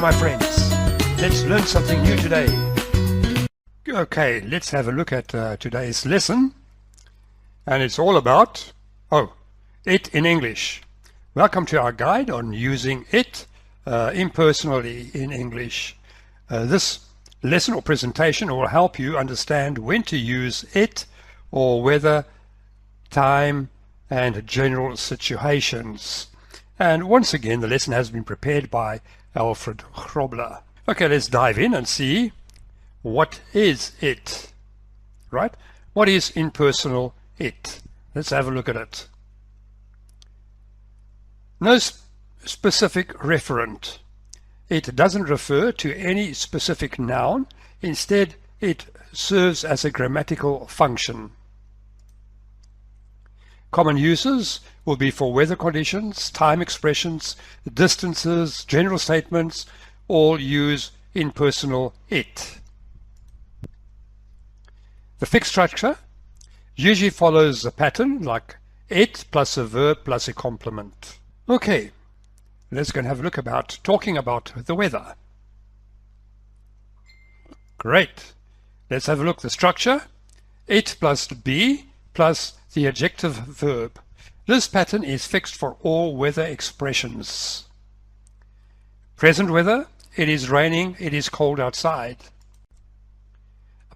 my friends. Let's learn something new today. Okay, let's have a look at today's lesson. And it's all about, it in English. Welcome to our guide on using it impersonally in English. This lesson or presentation will help you understand when to use it or whether, time, and general situations. And once again, the lesson has been prepared by Alfred Grobler. Okay, let's dive in and see what is it, right? What is impersonal it? Let's have a look at it. No specific referent. It doesn't refer to any specific noun. Instead, it serves as a grammatical function. Common uses will be for weather conditions, time expressions, distances, general statements, all use impersonal it. The fixed structure usually follows a pattern like it plus a verb plus a complement. Okay, let's go and have a look about talking about the weather. Great. Let's have a look at the structure. It plus be plus the adjective verb. This pattern is fixed for all weather expressions. Present weather, it is raining, it is cold outside.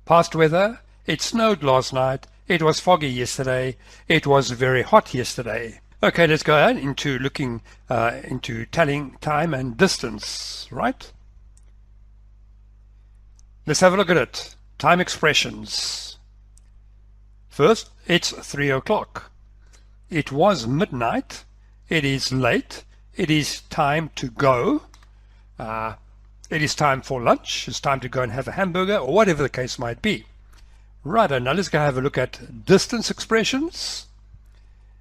Past weather, it snowed last night, it was foggy yesterday, it was very hot yesterday. Okay, let's go ahead into looking into telling time and distance, right? Let's have a look at it. Time expressions. First, it's 3 o'clock. It was midnight. It is late. It is time to go. It is time for lunch. It's time to go and have a hamburger, or whatever the case might be. Right, now let's go have a look at distance expressions.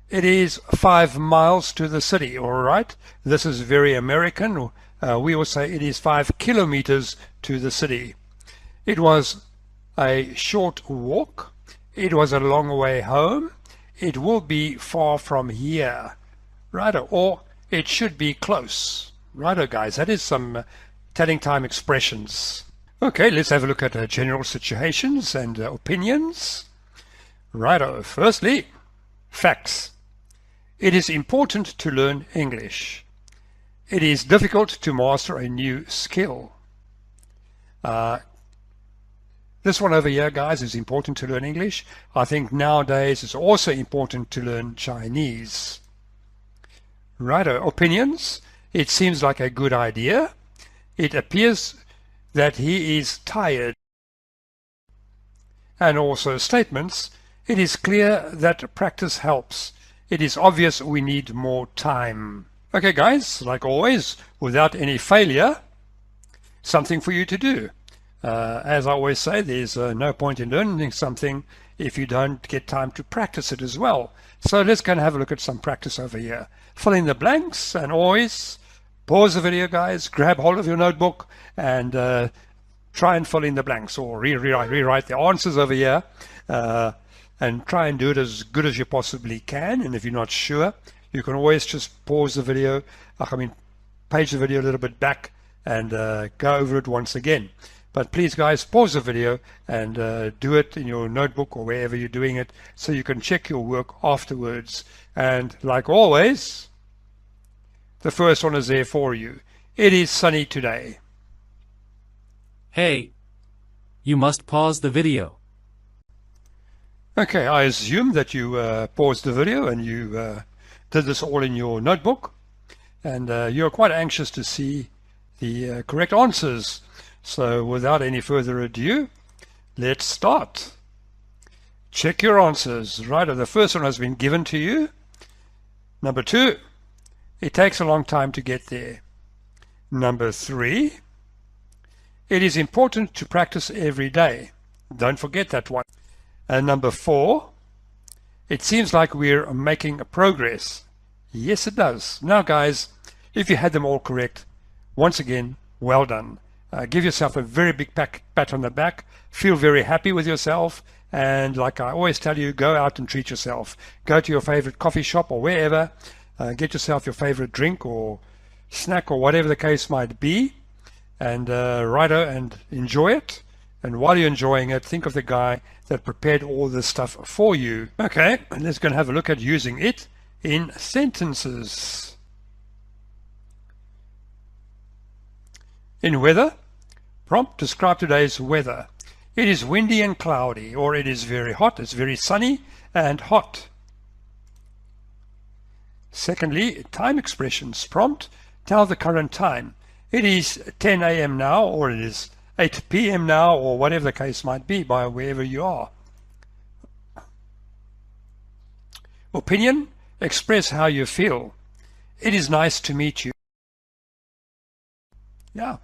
It is 5 miles to the city, all right? This is very American. We will say it is 5 kilometers to the city. It was a short walk. It was a long way home. It will be far from here, right? Or it should be close. Righto, guys, that is some telling time expressions. Okay, let's have a look at general situations and opinions. Righto, firstly, facts. It is important to learn English. It is difficult to master a new skill. This one over here, guys, is important to learn English. I think nowadays it's also important to learn Chinese. Righto, opinions. It seems like a good idea. It appears that he is tired. And also statements. It is clear that practice helps. It is obvious we need more time. Okay, guys, like always, without any failure, something for you to do. As I always say, there's no point in learning something if you don't get time to practice it as well. So let's go and have a look at some practice over here. Fill in the blanks, and always pause the video, guys, grab hold of your notebook and try and fill in the blanks, or rewrite the answers over here and try and do it as good as you possibly can. And if you're not sure, you can always just pause the video, page the video a little bit back and go over it once again. But please, guys, pause the video and do it in your notebook or wherever you're doing it so you can check your work afterwards. And like always, the first one is there for you. It is sunny today. Hey, you must pause the video. Okay, I assume that you paused the video and you did this all in your notebook. And you're quite anxious to see the correct answers. So without any further ado, let's start. Check your answers. Right, the first one has been given to you. Number 2, it takes a long time to get there. Number 3, it is important to practice every day. Don't forget that one. And number 4, it seems like we're making progress. Yes, it does. Now, guys, if you had them all correct, once again, well done. Give yourself a very big pat on the back. Feel very happy with yourself. And like I always tell you, go out and treat yourself. Go to your favorite coffee shop or wherever. Get yourself your favorite drink or snack or whatever the case might be. and righto, and enjoy it. And while you're enjoying it, think of the guy that prepared all this stuff for you. Okay, and let's go and have a look at using it in sentences. In weather, prompt, describe today's weather. It is windy and cloudy, or it is very hot. It's very sunny and hot. Secondly, time expressions. Prompt, tell the current time. It is 10 a.m. now, or it is 8 p.m. now, or whatever the case might be, by wherever you are. Opinion, express how you feel. It is nice to meet you. Yeah,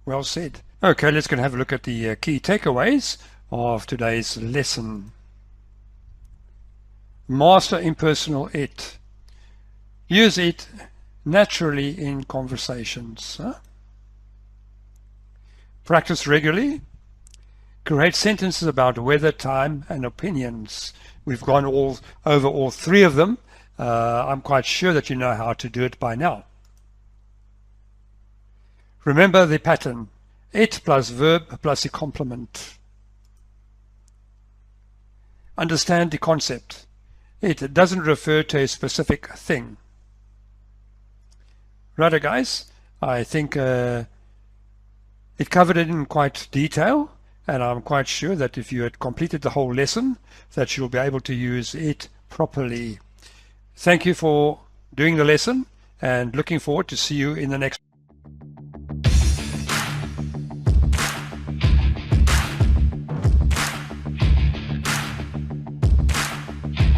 well said. Okay, let's go and have a look at the key takeaways of today's lesson. Master impersonal it. Use it naturally in conversations. Practice regularly. Create sentences about weather, time, and opinions. We've gone over all three of them. I'm quite sure that you know how to do it by now. Remember the pattern. It plus verb plus a complement. Understand the concept. It doesn't refer to a specific thing. Righto, guys, I think it covered it in quite detail, and I'm quite sure that if you had completed the whole lesson, that you'll be able to use it properly. Thank you for doing the lesson, and looking forward to see you in the next